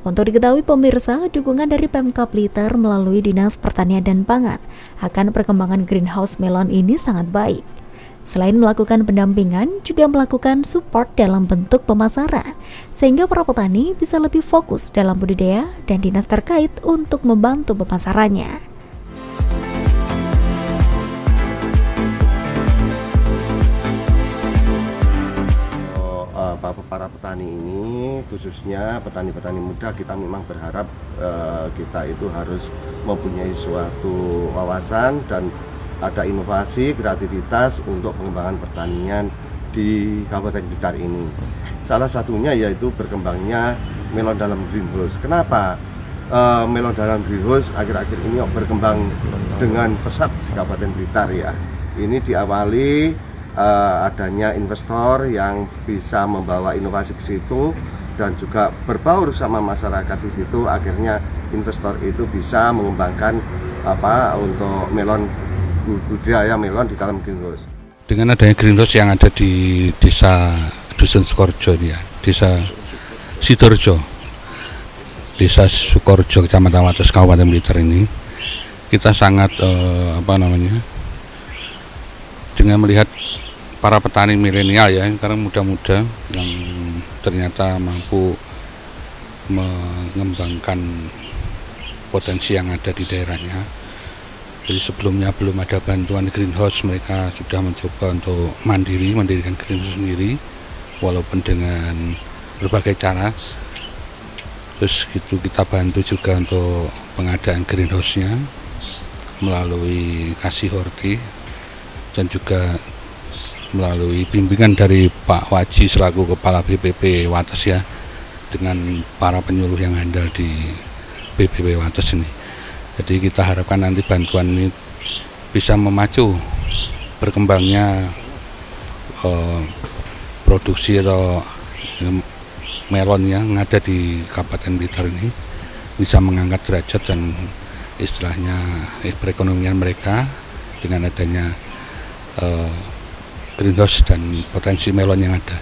Untuk diketahui pemirsa, dukungan dari Pemkab Blitar melalui Dinas Pertanian dan Pangan akan perkembangan greenhouse melon ini sangat baik. Selain melakukan pendampingan, juga melakukan support dalam bentuk pemasaran, sehingga para petani bisa lebih fokus dalam budidaya dan dinas terkait untuk membantu pemasarannya. Para petani ini, khususnya petani-petani muda, kita memang berharap kita itu harus mempunyai suatu wawasan dan ada inovasi, kreativitas untuk pengembangan pertanian di Kabupaten Blitar ini. Salah satunya yaitu berkembangnya melon dalam greenhouse. Kenapa melon dalam greenhouse akhir-akhir ini berkembang dengan pesat di Kabupaten Blitar ya? Ini diawali adanya investor yang bisa membawa inovasi ke situ dan juga berbaur sama masyarakat di situ. Akhirnya investor itu bisa mengembangkan untuk melon, budidaya melon di dalam greenhouse. Dengan adanya greenhouse yang ada di desa Dusun Sukorjo ya, desa Sidoarjo, desa Sukorjo, Kecamatan Wates, Kabupaten Blitar ini, kita sangat dengan melihat para petani milenial ya, karena muda-muda yang ternyata mampu mengembangkan potensi yang ada di daerahnya. Jadi sebelumnya belum ada bantuan greenhouse, mereka sudah mencoba untuk mendirikan greenhouse sendiri, walaupun dengan berbagai cara. Terus gitu kita bantu juga untuk pengadaan greenhouse-nya melalui Kasih Horti dan juga melalui bimbingan dari Pak Waji selaku Kepala BPP Wates ya, dengan para penyuluh yang handal di BPP Wates ini. Jadi kita harapkan nanti bantuan ini bisa memacu berkembangnya produksi atau melon yang ada di Kabupaten Blitar ini, bisa mengangkat derajat dan istilahnya perekonomian mereka dengan adanya greenhouse dan potensi melon yang ada.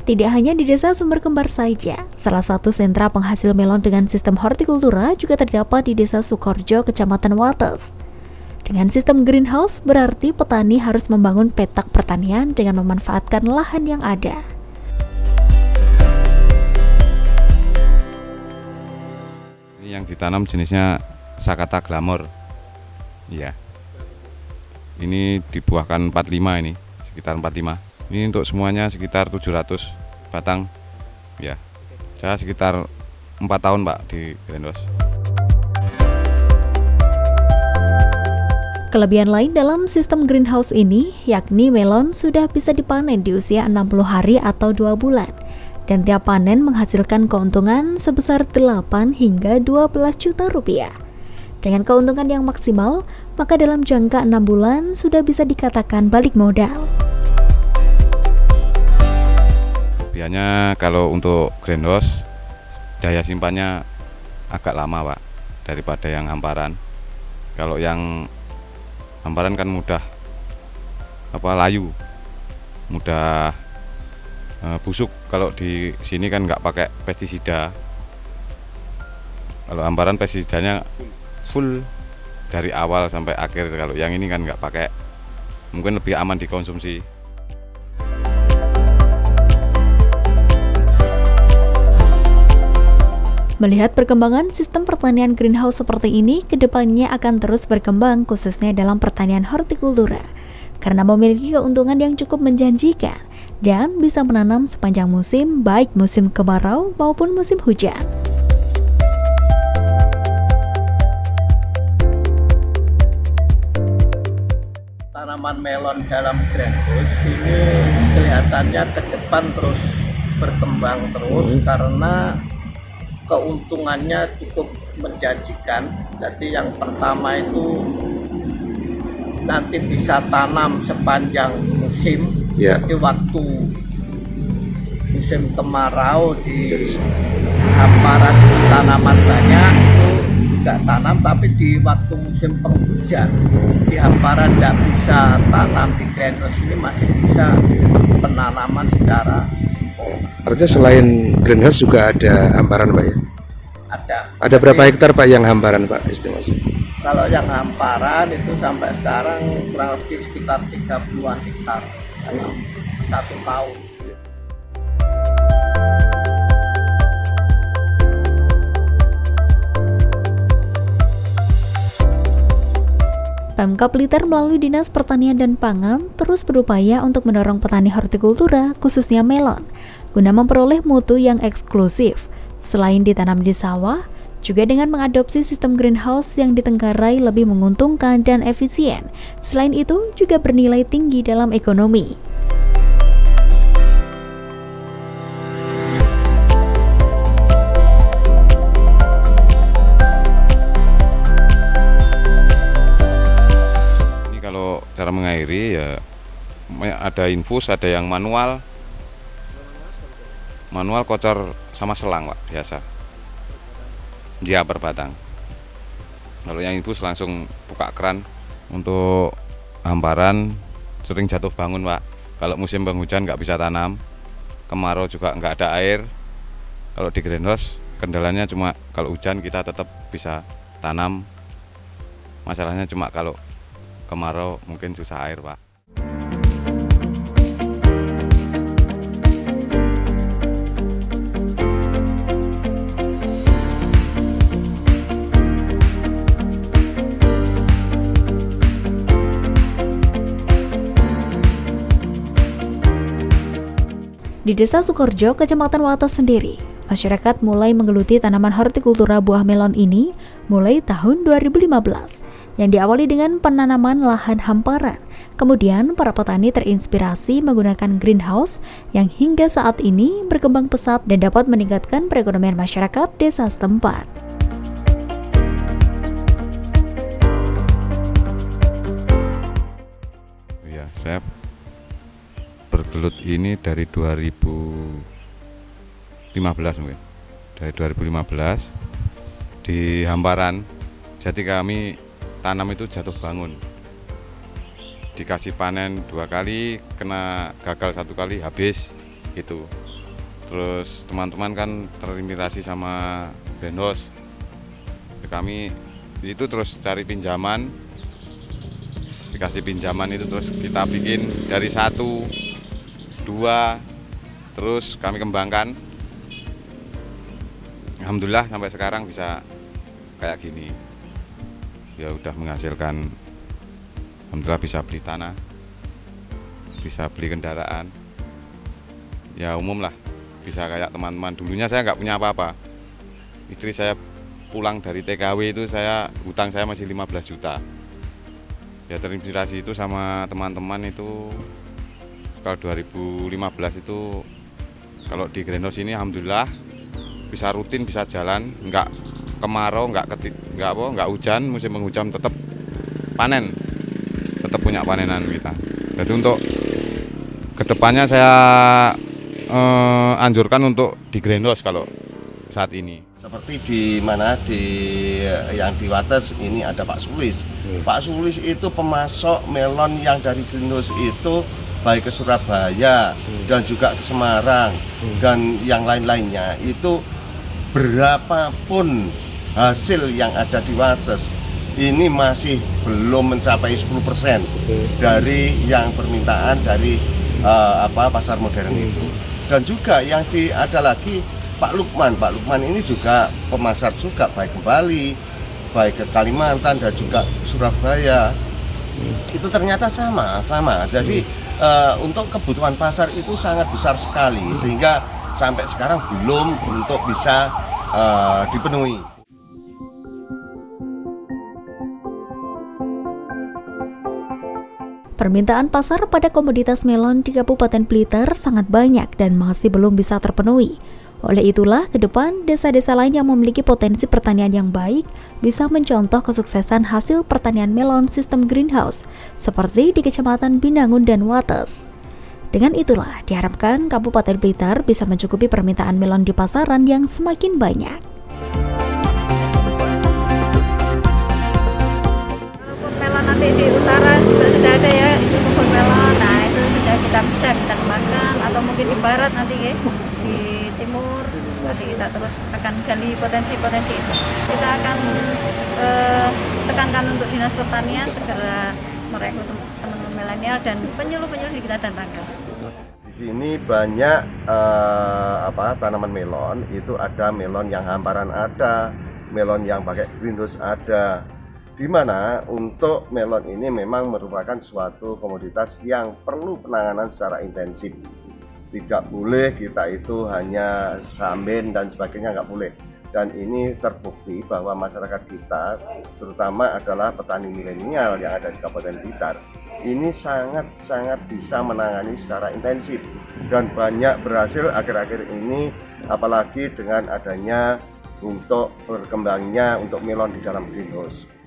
Tidak hanya di Desa Sumber Kembar saja, salah satu sentra penghasil melon dengan sistem hortikultura juga terdapat di Desa Sukorjo, Kecamatan Wates. Dengan sistem greenhouse, berarti petani harus membangun petak pertanian dengan memanfaatkan lahan yang ada. Ini yang ditanam jenisnya Sakata Glamour. Ya. Ini dibuahkan 45 ini, sekitar 45. Ini untuk semuanya sekitar 700 batang. Ya. Saya sekitar 4 tahun, Pak, di greenhouse. Kelebihan lain dalam sistem greenhouse ini, yakni melon sudah bisa dipanen di usia 60 hari atau 2 bulan. Dan tiap panen menghasilkan keuntungan sebesar 8 hingga 12 juta rupiah. Dengan keuntungan yang maksimal, maka dalam jangka 6 bulan sudah bisa dikatakan balik modal. Biasanya kalau untuk greenhouse, daya simpannya agak lama, Pak, daripada yang hamparan. Kalau yang hamparan kan mudah layu, mudah busuk. Kalau di sini kan nggak pakai pestisida. Kalau hamparan pestisidanya full dari awal sampai akhir. Kalau yang ini kan nggak pakai, mungkin lebih aman dikonsumsi. Melihat perkembangan sistem pertanian greenhouse seperti ini, kedepannya akan terus berkembang khususnya dalam pertanian hortikultura, karena memiliki keuntungan yang cukup menjanjikan dan bisa menanam sepanjang musim, baik musim kemarau maupun musim hujan. Tanaman melon dalam greenhouse ini kelihatannya ke depan terus berkembang terus karena keuntungannya cukup menjanjikan. Jadi yang pertama itu nanti bisa tanam sepanjang musim. Jadi waktu musim kemarau di hamparan tanaman banyak itu juga tanam, tapi di waktu musim penghujan di hamparan tidak bisa tanam, di greenhouse ini masih bisa penanaman secara Artinya selain greenhouse juga ada hamparan Pak ya? ada. Ada berapa hektar Pak yang hamparan Pak estimasi? Kalau yang hamparan itu sampai sekarang kurang lebih sekitar 30-an hektar dalam 1 tahun. Pemkab Blitar melalui Dinas Pertanian dan Pangan terus berupaya untuk mendorong petani hortikultura, khususnya melon, guna memperoleh mutu yang eksklusif. Selain ditanam di sawah, juga dengan mengadopsi sistem greenhouse yang ditenggarai lebih menguntungkan dan efisien. Selain itu, juga bernilai tinggi dalam ekonomi. Cara mengairi ya ada infus, ada yang manual kocor sama selang Pak, biasa dia per batang. Kalau yang infus langsung buka keran. Untuk hamparan sering jatuh bangun Pak, kalau musim penghujan nggak bisa tanam, kemarau juga nggak ada air. Kalau di greenhouse kendalanya cuma kalau hujan kita tetap bisa tanam, masalahnya cuma kalau kemarau mungkin susah air Pak. Di Desa Sukorjo, Kecamatan Wates sendiri, masyarakat mulai menggeluti tanaman hortikultura buah melon ini mulai tahun 2015. Yang diawali dengan penanaman lahan hamparan. Kemudian para petani terinspirasi menggunakan greenhouse yang hingga saat ini berkembang pesat dan dapat meningkatkan perekonomian masyarakat desa setempat. Ya, saya bergelut ini dari 2015 mungkin. Dari 2015 di hamparan. Jadi kami tanam itu jatuh bangun, dikasih panen 2 kali, kena gagal 1 kali, habis gitu. Terus teman-teman kan terinspirasi sama greenhouse, kami itu terus cari pinjaman, dikasih pinjaman itu terus kita bikin dari 1, 2, terus kami kembangkan. Alhamdulillah sampai sekarang bisa kayak gini. Ya udah menghasilkan, alhamdulillah bisa beli tanah, bisa beli kendaraan, ya umum lah, bisa kayak teman-teman. Dulunya saya nggak punya apa-apa, istri saya pulang dari TKW itu hutang saya masih 15 juta. Ya terinspirasi itu sama teman-teman itu. Kalau 2015 itu kalau di greenhouse ini alhamdulillah bisa rutin, bisa jalan, nggak kemarau, nggak hujan, musim penghujan tetap panen, tetap punya panenan kita. Jadi untuk kedepannya saya anjurkan untuk di greenhouse kalau saat ini. Seperti yang di Wates ini ada Pak Sulis. Pak Sulis itu pemasok melon yang dari greenhouse itu baik ke Surabaya dan juga ke Semarang dan yang lain-lainnya. Itu berapapun hasil yang ada di Wates ini masih belum mencapai 10% dari yang permintaan dari pasar modern itu. Dan juga yang ada lagi Pak Lukman ini juga pemasar juga, baik ke Bali, baik ke Kalimantan dan juga Surabaya. Itu ternyata sama. Jadi untuk kebutuhan pasar itu sangat besar sekali, sehingga sampai sekarang belum untuk bisa dipenuhi. Permintaan pasar pada komoditas melon di Kabupaten Blitar sangat banyak dan masih belum bisa terpenuhi. Oleh itulah, ke depan desa-desa lain yang memiliki potensi pertanian yang baik bisa mencontoh kesuksesan hasil pertanian melon sistem greenhouse seperti di Kecamatan Binangun dan Wates. Dengan itulah, diharapkan Kabupaten Blitar bisa mencukupi permintaan melon di pasaran yang semakin banyak. nanti di utara juga sudah ada ya, itu kebun melon. Nah itu sudah kita bisa kita kembangkan, atau mungkin di barat nanti ya, di timur nanti kita terus akan gali potensi-potensi itu. Kita akan tekankan untuk Dinas Pertanian segera merekrut teman-teman milenial dan penyuluh-penyuluh kita datangkan. Di sini banyak tanaman melon, itu ada melon yang hamparan ada, melon yang pakai greenhouse ada. Di mana untuk melon ini memang merupakan suatu komoditas yang perlu penanganan secara intensif. Tidak boleh kita itu hanya samben dan sebagainya, nggak boleh. Dan ini terbukti bahwa masyarakat kita, terutama adalah petani milenial yang ada di Kabupaten Blitar, ini sangat-sangat bisa menangani secara intensif dan banyak berhasil akhir-akhir ini, apalagi dengan adanya untuk berkembangnya untuk melon di dalam greenhouse.